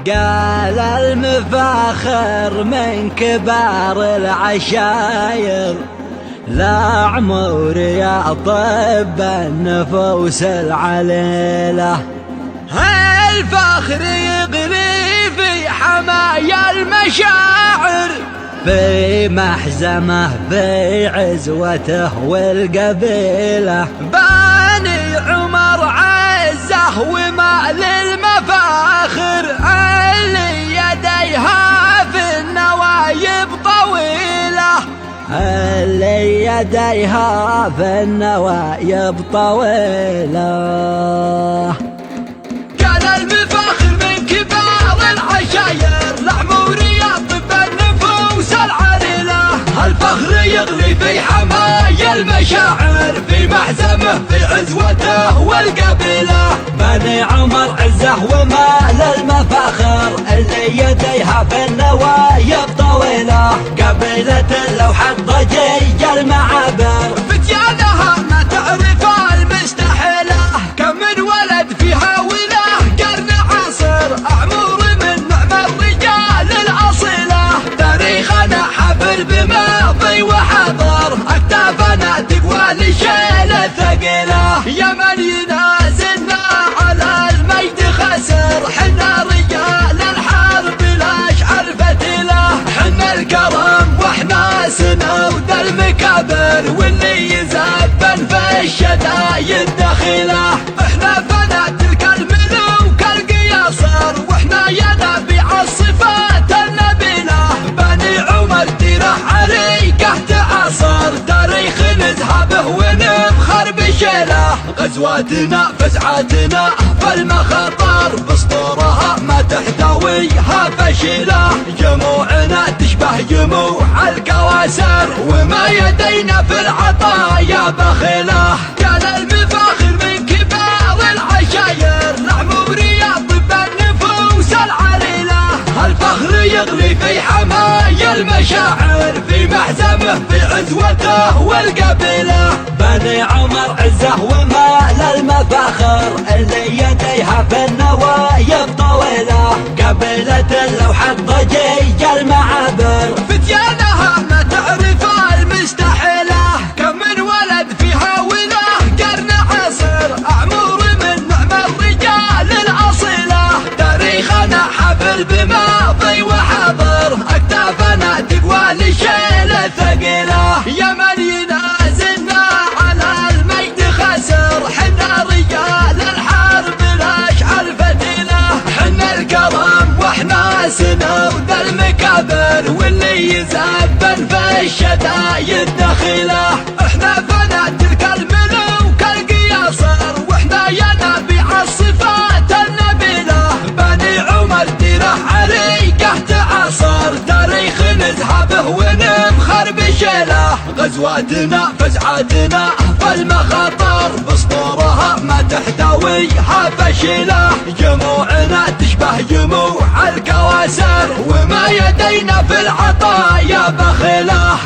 قال المفاخر من كبار العشاير: لا عمر يا طب النفوس العليلة. الفخر يغلي في حمايا المشاعر، في محزمه في عزوته والقبيلة. بني عمر عزه ومال المفاخر، اللي يديها في النوايب طويلة، اللي يديها في النوايب طويلة. كان المفاخر من كبار العشاير، لعمر يطب النفوس العليلة. الفخر يغلي في حمايا المشاعر، في محزمه في عزوته والقبيلة. بني عمر عزه ومال المفاخر، اللي يديها في النوايب طويلة. قبيلة لو حط ضجيج المعابر، فتيانها ما تعرف المستحيلة. كم من ولد فيها وله قرن عصر، أعمر من نعم الرجال الأصيلة. تاريخنا حفل بماضي وحاضر، أكتافنا تقوى لشيل الثقيلة. يا من ينازلنا على المجد خسر، حنا رجال الحرب الأشعر فتيلة. حنا الكرم واحنا سنود المكابر، واللي يزبن في الشدايد دخيلة. احنا فنادق الملوك القياصر، واحنا يا نبيع الصفات النبيلة. بني عمر تيره عليكه تعاصر، تاريخ نذهبه ونفخر بشيله. غزواتنا فزعاتنا فالمخاطر، بسطورها ما تحتويها فشيله. جموعنا تشبه جموع الكواسر، وما يدينا في العطايا بخيله. كان المفاخر من كبار العشاير، لعمر يطب النفوس العليلة. الفخر يغلي في حمايا المشاعر، في محزمه في عزوته والقبيلة. بني عمر عزه ومال المفاخر، اللي يديها في النوايب طويلة. قبيلة لو حط ضجيج المعابر، فتيانها ما تعرف المستحيلة. كم من ولد فيها وله قرن عصر، أعمر من نعم الرجال الأصيلة. تاريخنا حفل بماضي وحاضر، أكتافنا تقوى لشيل الثقيلة. يا من ينازلنا على المجد خسر، حنا رجال الحرب الأشعر فتيلة. حنا الكرم واحنا سنود المكابر، واللي يزبن في الشدايد دخيلة. احنا فنادق الملوك القياصر، واحنا يا نبيع الصفات النبيلة. بني عمر تيره عليكه تعاصر، تاريخ نذهبه ونفخر بشيله. غزواتنا فزعاتنا فالمخاطر، بسطورها ما تحتويها فشيله. جموعنا تشبه جموع الكواسر، وما يدينا في العطايا بخيله.